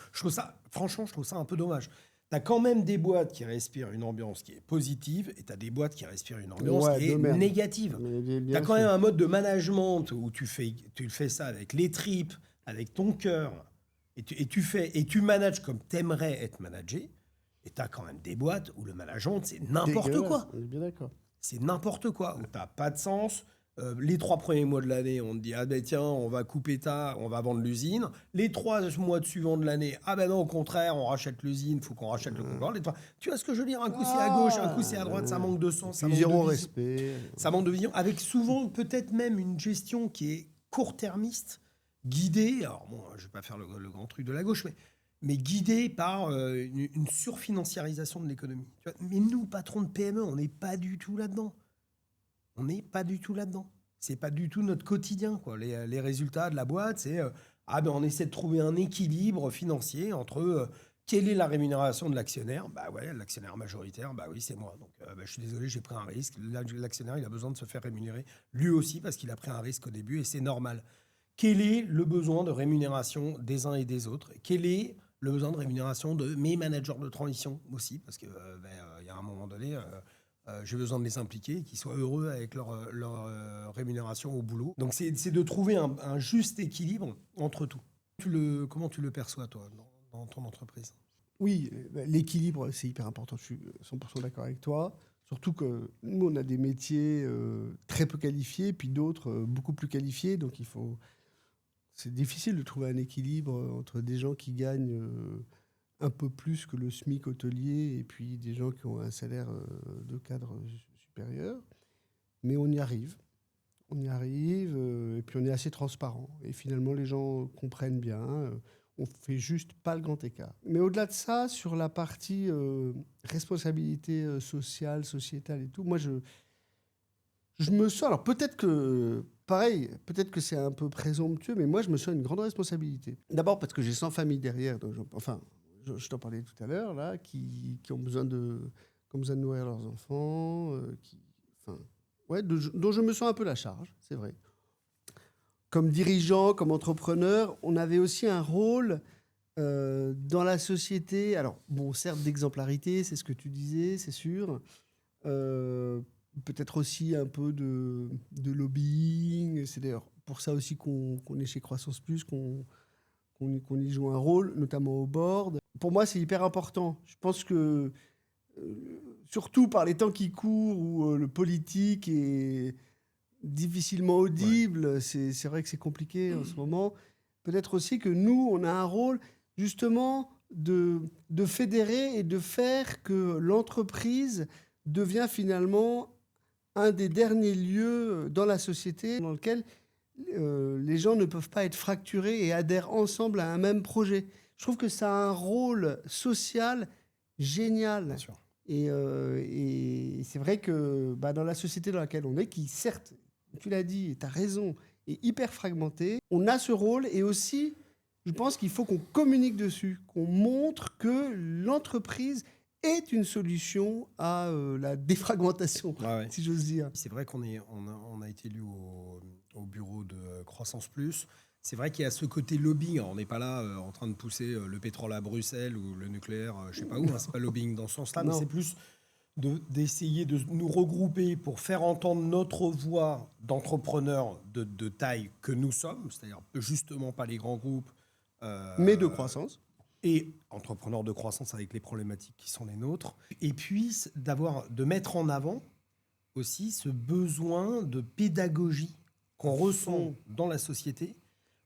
Franchement je trouve ça un peu dommage. T'as quand même des boîtes qui respirent une ambiance qui est positive et t'as des boîtes qui respirent une ambiance qui est négative. T'as quand même un mode de management où tu fais ça avec les tripes, avec ton cœur. Et tu manages comme t'aimerais être managé, et t'as quand même des boîtes où le management, c'est n'importe quoi. On est bien d'accord. C'est n'importe quoi, où t'as pas de sens. Les 3 premiers mois de l'année, on te dit, ah ben tiens, on va couper on va vendre l'usine. Les 3 mois suivants de l'année, ah ben non, au contraire, on rachète l'usine, il faut qu'on rachète le concurrent. Tu vois ce que je veux dire? Un coup c'est à gauche, un coup c'est à droite, ça manque de sens, ça manque de vision. Respect. Ça manque de vision, avec souvent peut-être même une gestion qui est court-termiste, guidé, alors bon, je ne vais pas faire le grand truc de la gauche, mais guidé par une surfinanciarisation de l'économie. Mais nous, patrons de PME, on n'est pas du tout là-dedans. On n'est pas du tout là-dedans. C'est pas du tout notre quotidien, quoi. Les résultats de la boîte, c'est on essaie de trouver un équilibre financier entre quelle est la rémunération de l'actionnaire. L'actionnaire majoritaire, oui, c'est moi. Donc je suis désolé, j'ai pris un risque. L'actionnaire, il a besoin de se faire rémunérer lui aussi parce qu'il a pris un risque au début et c'est normal. Quel est le besoin de rémunération des uns et des autres? Quel est le besoin de rémunération de mes managers de transition aussi? Parce qu'il y a un moment donné, j'ai besoin de les impliquer, qu'ils soient heureux avec leur rémunération au boulot. Donc c'est de trouver un juste équilibre entre tout. Comment tu le perçois, toi, dans ton entreprise? Oui, l'équilibre, c'est hyper important. Je suis 100% d'accord avec toi. Surtout que nous, on a des métiers très peu qualifiés, puis d'autres beaucoup plus qualifiés. Donc c'est difficile de trouver un équilibre entre des gens qui gagnent un peu plus que le SMIC hôtelier et puis des gens qui ont un salaire de cadre supérieur. Mais on y arrive. On y arrive et puis on est assez transparent. Et finalement, les gens comprennent bien. On fait juste pas le grand écart. Mais au-delà de ça, sur la partie responsabilité sociale, sociétale et tout, moi, je me sens... Alors peut-être que... Pareil, peut-être que c'est un peu présomptueux, mais moi, je me sens une grande responsabilité. D'abord parce que j'ai 100 familles derrière. Donc je t'en parlais tout à l'heure, là, qui ont besoin de nourrir leurs enfants, dont je me sens un peu la charge, c'est vrai. Comme dirigeant, comme entrepreneur, on avait aussi un rôle dans la société. Alors, bon, certes, d'exemplarité, c'est ce que tu disais, c'est sûr. Peut-être aussi un peu de lobbying. C'est d'ailleurs pour ça aussi qu'on est chez Croissance Plus, qu'on y joue un rôle, notamment au board. Pour moi, c'est hyper important. Je pense que, surtout par les temps qui courent, où le politique difficilement audible. C'est vrai que c'est compliqué en ce moment. Peut-être aussi que nous, on a un rôle justement de fédérer et de faire que l'entreprise devient finalement un des derniers lieux dans la société dans lequel les gens ne peuvent pas être fracturés et adhèrent ensemble à un même projet. Je trouve que ça a un rôle social génial. Bien sûr. Et c'est vrai que dans la société dans laquelle on est, qui certes, tu l'as dit, et tu as raison, est hyper fragmentée, on a ce rôle et aussi, je pense qu'il faut qu'on communique dessus, qu'on montre que l'entreprise est une solution à la défragmentation, Ouais. si j'ose dire. C'est vrai on a été élu au bureau de Croissance Plus. C'est vrai qu'il y a ce côté lobbying. On n'est pas là en train de pousser le pétrole à Bruxelles ou le nucléaire, je sais pas où. C'est pas lobbying dans ce sens-là, mais Non. c'est plus d'essayer de nous regrouper pour faire entendre notre voix d'entrepreneurs de taille que nous sommes, c'est-à-dire justement pas les grands groupes. Mais de croissance. Et entrepreneurs de croissance avec les problématiques qui sont les nôtres. Et puis de mettre en avant aussi ce besoin de pédagogie qu'on ressent dans la société,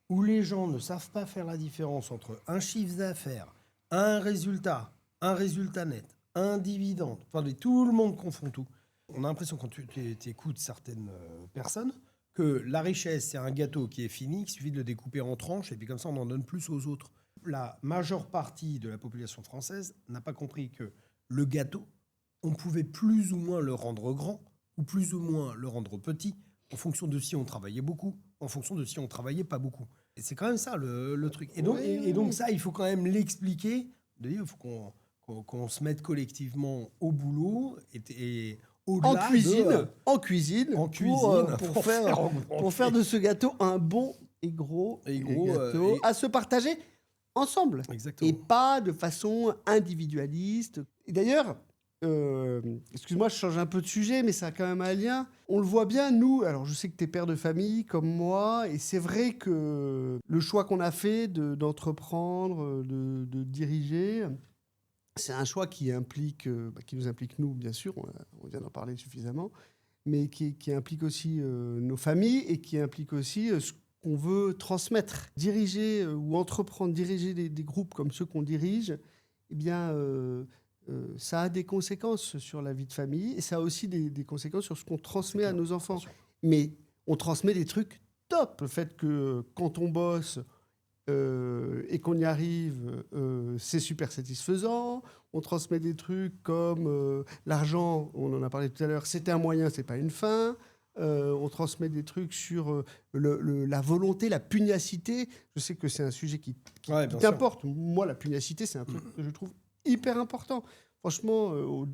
où les gens ne savent pas faire la différence entre un chiffre d'affaires, un résultat net, un dividende. Enfin, tout le monde confond tout. On a l'impression, quand tu écoutes certaines personnes, que la richesse, c'est un gâteau qui est fini, qu'il suffit de le découper en tranches, et puis comme ça, on en donne plus aux autres. La majeure partie de la population française n'a pas compris que le gâteau, on pouvait plus ou moins le rendre grand, ou plus ou moins le rendre petit, en fonction de si on travaillait beaucoup, en fonction de si on travaillait pas beaucoup. Et c'est quand même ça le truc. Et donc ça, il faut quand même l'expliquer. Il faut qu'on se mette collectivement au boulot et au-delà en cuisine, pour faire de ce gâteau un bon et gros gâteau à se partager ensemble. Exactement. Et pas de façon individualiste. Et d'ailleurs, excuse-moi, je change un peu de sujet, mais ça a quand même un lien. On le voit bien, nous, alors je sais que tu es père de famille comme moi, et c'est vrai que le choix qu'on a fait d'entreprendre, de diriger, c'est un choix qui nous implique nous, bien sûr, on vient d'en parler suffisamment, mais qui implique aussi nos familles et qui implique aussi ce qu'on veut transmettre. Diriger ou entreprendre, diriger des groupes comme ceux qu'on dirige, eh bien, ça a des conséquences sur la vie de famille et ça a aussi des conséquences sur ce qu'on transmet à nos enfants. Mais on transmet des trucs top. Le fait que quand on bosse et qu'on y arrive, c'est super satisfaisant. On transmet des trucs comme l'argent, on en a parlé tout à l'heure, c'était un moyen, c'est pas une fin. On transmet des trucs sur la volonté, la pugnacité. Je sais que c'est un sujet qui t'importe. Moi, la pugnacité, c'est un truc que je trouve hyper important. Franchement,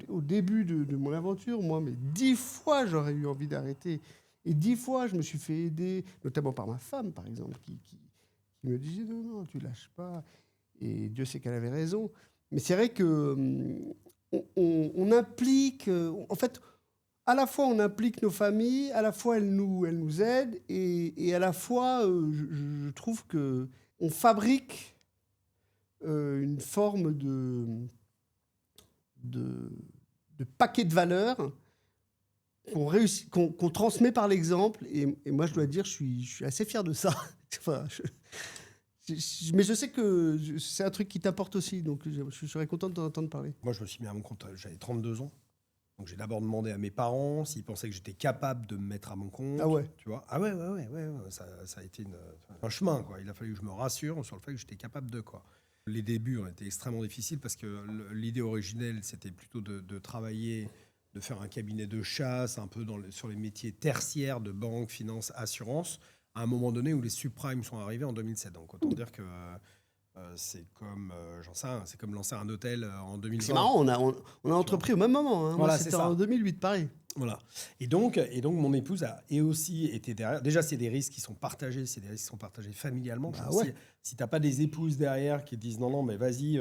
au début de mon aventure, moi, mais 10 fois, j'aurais eu envie d'arrêter. Et 10 fois, je me suis fait aider, notamment par ma femme, par exemple, qui me disait non, tu lâches pas. Et Dieu sait qu'elle avait raison. Mais c'est vrai que on implique... en fait, à la fois, on implique nos familles, à la fois, elles nous aident, et à la fois, je trouve qu'on fabrique une forme de paquet de valeurs qu'on transmet par l'exemple. Et moi, je dois dire, je suis assez fier de ça. Enfin, mais je sais que c'est un truc qui t'apporte aussi, donc je serais content de t'entendre parler. Moi, je me suis mis à mon compte, j'avais 32 ans. Donc, j'ai d'abord demandé à mes parents s'ils pensaient que j'étais capable de me mettre à mon compte. Ah ouais. Tu vois. Ah ouais. Ça a été un chemin, quoi. Il a fallu que je me rassure sur le fait que j'étais capable de, quoi. Les débuts ont été extrêmement difficiles parce que l'idée originelle, c'était plutôt de travailler, de faire un cabinet de chasse, un peu sur les métiers tertiaires de banque, finance, assurance, à un moment donné où les subprimes sont arrivés en 2007. Donc, autant dire que c'est comme, c'est comme lancer un hôtel en 2020. C'est marrant, on a entrepris au même moment. Hein. Voilà, moi, c'était en 2008, pareil. Voilà. Et donc, mon épouse a aussi été derrière. Déjà, c'est des risques qui sont partagés, familialement. Bah ouais. Si tu n'as pas des épouses derrière qui te disent non, mais vas-y.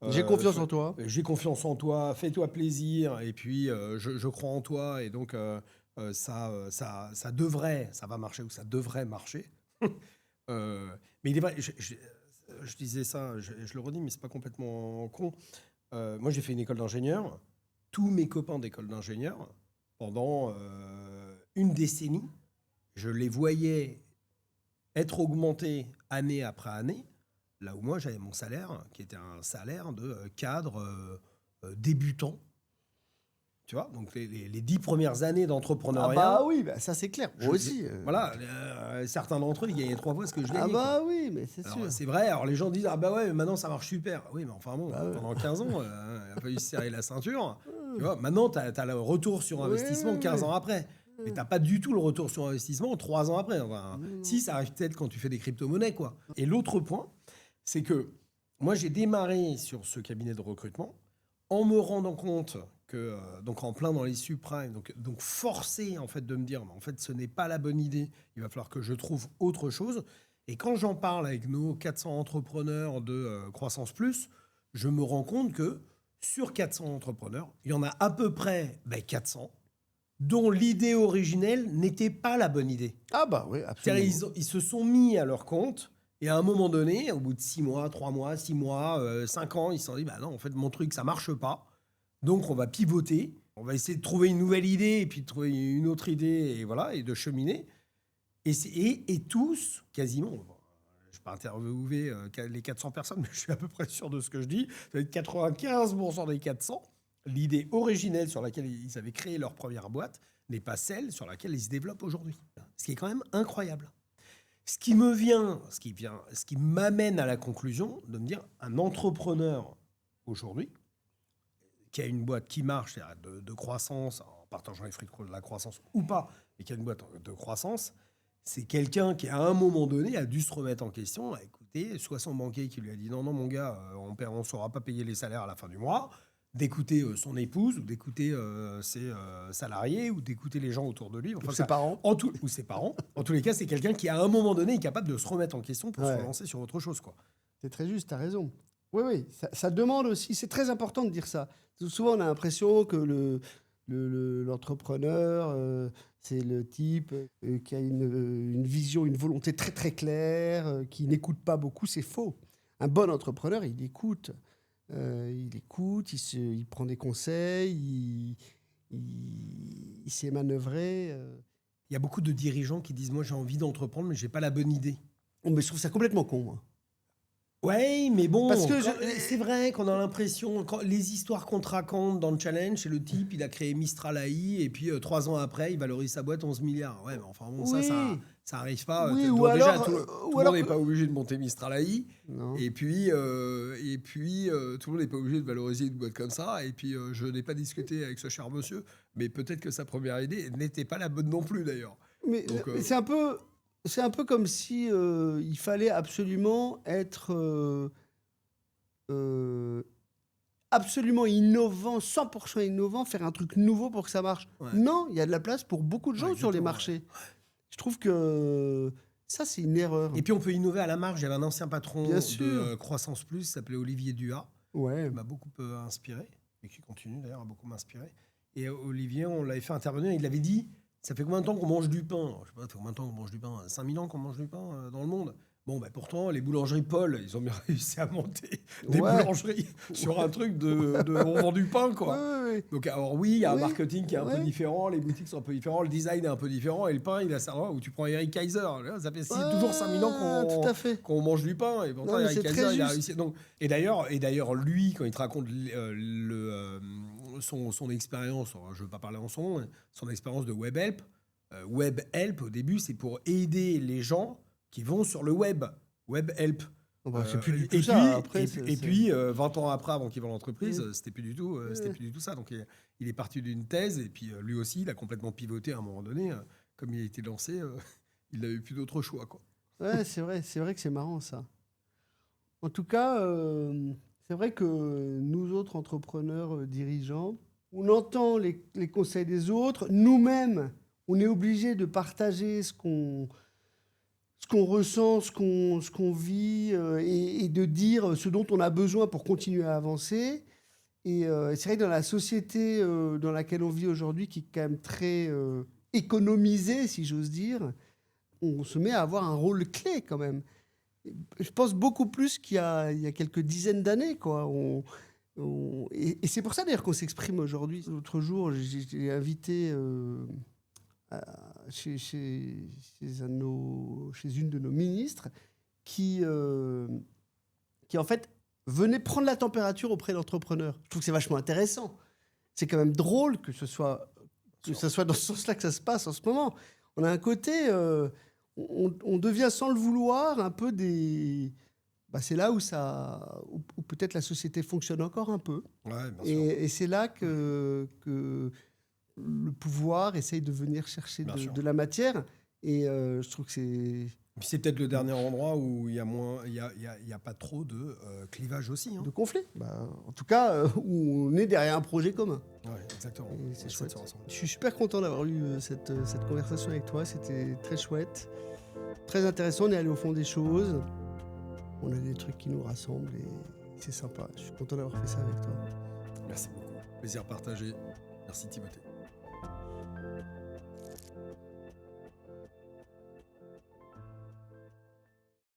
J'ai confiance en toi. J'ai confiance en toi, fais-toi plaisir, et puis je crois en toi, et donc ça va marcher, ou ça devrait marcher. Mais il est vrai, je disais ça, je le redis, mais c'est pas complètement con. Moi, j'ai fait une école d'ingénieur. Tous mes copains d'école d'ingénieur, pendant une décennie, je les voyais être augmentés année après année, là où moi j'avais mon salaire, qui était un salaire de cadre débutant. Tu vois, donc les 10 premières années Ah d'entrepreneuriat. bah oui, bah ça c'est clair. Moi je- aussi. Voilà, certains d'entre eux, ils gagnaient 3 fois ce que je gagnais. Ah bah Quoi. oui, mais c'est Alors, sûr. c'est vrai, alors les gens disent ah bah ouais, mais maintenant ça marche super. Oui, mais enfin bon, Bah ouais. pendant 15 ans, il a fallu se serrer la ceinture. Tu vois, maintenant tu as le retour sur investissement Oui, 15 oui. ans après. Mais tu n'as pas du tout le retour sur investissement 3 ans après. Enfin, Non. si, ça arrive peut-être quand tu fais des crypto-monnaies, quoi. Et l'autre point, c'est que moi j'ai démarré sur ce cabinet de recrutement en me rendant compte que, donc en plein dans les subprimes, donc forcé en fait de me dire, mais en fait ce n'est pas la bonne idée, il va falloir que je trouve autre chose. Et quand j'en parle avec nos 400 entrepreneurs de Croissance Plus, je me rends compte que sur 400 entrepreneurs, il y en a à peu près 400 dont l'idée originelle n'était pas la bonne idée. Ah bah oui, C'est-à-dire, absolument. ils se sont mis à leur compte et à un moment donné, au bout de 6 mois, 3 mois, 6 mois, 5 ans, ils se sont dit, bah non, en fait, mon truc, ça marche pas. Donc, on va pivoter. On va essayer de trouver une nouvelle idée et puis de trouver une autre idée et voilà, et de cheminer. Et tous, quasiment, je ne vais pas interviewer les 400 personnes, mais je suis à peu près sûr de ce que je dis, ça va être 95% des 400. L'idée originelle sur laquelle ils avaient créé leur première boîte n'est pas celle sur laquelle ils se développent aujourd'hui. Ce qui est quand même incroyable. Ce qui m'amène à la conclusion de me dire, un entrepreneur aujourd'hui, qui a une boîte qui marche, c'est-à-dire de croissance, en partageant les fruits de la croissance ou pas, mais qui a une boîte de croissance, c'est quelqu'un qui, à un moment donné, a dû se remettre en question. Écoutez, soit son banquier qui lui a dit non, mon gars, on ne saura pas payer les salaires à la fin du mois, d'écouter son épouse, ou d'écouter ses salariés, ou d'écouter les gens autour de lui. Enfin, Ou ses parents. Ou ses parents. En tous les cas, c'est quelqu'un qui, à un moment donné, est capable de se remettre en question pour se Ouais. relancer sur autre chose, quoi. C'est très juste, tu as raison. Oui, oui, ça demande aussi, c'est très important de dire ça. Souvent, on a l'impression que l'entrepreneur, c'est le type qui a une vision, une volonté très très claire, qui n'écoute pas beaucoup. C'est faux. Un bon entrepreneur, il écoute. Il prend des conseils, il sait manœuvrer. Il y a beaucoup de dirigeants qui disent « Moi, j'ai envie d'entreprendre, mais j'ai pas la bonne idée. » Oh, mais je trouve ça complètement con, moi. Ouais, mais bon, Parce que c'est vrai qu'on a l'impression, les histoires qu'on te raconte dans le challenge, c'est le type, il a créé Mistral AI, et puis 3 ans après, il valorise sa boîte 11 milliards. Ouais, mais enfin bon, Oui. ça arrive pas. Oui, Donc, ou déjà, alors- tout ou le alors monde n'est que- pas obligé de monter Mistral AI, Non. et puis tout le monde n'est pas obligé de valoriser une boîte comme ça, et puis je n'ai pas discuté avec ce cher monsieur, mais peut-être que sa première idée n'était pas la bonne non plus, d'ailleurs. Mais, Donc, mais c'est un peu comme si il fallait absolument être absolument innovant, 100% innovant, faire un truc nouveau pour que ça marche. Ouais. Non, il y a de la place pour beaucoup de gens Ouais, sur les exactement, marchés. Je trouve que ça, c'est une erreur. Et puis on peut innover à la marge. J'avais un ancien patron Bien de sûr. Croissance Plus, qui s'appelait Olivier Duhat, Ouais. qui m'a beaucoup inspiré, et qui continue d'ailleurs à beaucoup m'inspirer. Et Olivier, on l'avait fait intervenir, il avait dit, ça fait combien de temps qu'on mange du pain? Je sais pas, ça fait combien de temps qu'on mange du pain? 5000 ans qu'on mange du pain dans le monde. Bon, pourtant, les boulangeries Paul, ils ont bien réussi à monter des Ouais. boulangeries sur un truc de on vend du pain, quoi. Ouais. Donc, alors oui, il y a un Oui, marketing qui est un peu ouais. différent, les boutiques sont un peu différentes, le design est un peu différent, et le pain, il a ça, où tu prends Eric Kaiser. Là, ça fait toujours 5000 ans Tout à fait. qu'on mange du pain, et pourtant, Non, mais Eric c'est Kaiser, très il a juste. réussi. Donc, et d'ailleurs, lui, quand il te raconte son expérience, je ne veux pas parler en son nom, mais son expérience de WebHelp, WebHelp, au début, c'est pour aider les gens qui vont sur le web. WebHelp. Oh, bah, c'est plus du Et tout puis, ça. Après, et puis 20 ans après, avant qu'il vende l'entreprise, Mm. c'était plus du tout ça. Donc, il est parti d'une thèse, et puis lui aussi, il a complètement pivoté à un moment donné. Comme il a été lancé, il n'avait plus d'autre choix, quoi. Ouais, c'est vrai que c'est marrant ça. En tout cas, c'est vrai que nous autres entrepreneurs, dirigeants, on entend les conseils des autres. Nous-mêmes, on est obligé de partager ce qu'on ressent, ce qu'on vit et de dire ce dont on a besoin pour continuer à avancer. Et c'est vrai que dans la société dans laquelle on vit aujourd'hui, qui est quand même très économisée, si j'ose dire, on se met à avoir un rôle clé quand même. Je pense beaucoup plus qu'il y a quelques dizaines d'années, quoi. Et c'est pour ça d'ailleurs qu'on s'exprime aujourd'hui. L'autre jour, j'ai invité chez une de nos ministres qui en fait venait prendre la température auprès d'entrepreneurs. Je trouve que c'est vachement intéressant. C'est quand même drôle que ce soit dans ce sens-là que ça se passe en ce moment. On a un côté, on devient sans le vouloir un peu des... c'est là où peut-être la société fonctionne encore un peu. Ouais, bien sûr. Et c'est là que le pouvoir essaye de venir chercher de la matière. Et je trouve que c'est... Puis c'est peut-être le dernier endroit où il y a pas trop de clivage aussi. Hein. De conflit. En tout cas, où on est derrière un projet commun. Ouais, exactement. Et c'est chouette. Je suis super content d'avoir eu cette conversation avec toi. C'était très chouette. Très intéressant. On est allé au fond des choses. On a des trucs qui nous rassemblent et c'est sympa. Je suis content d'avoir fait ça avec toi. Merci beaucoup. Plaisir partagé. Merci Timothée.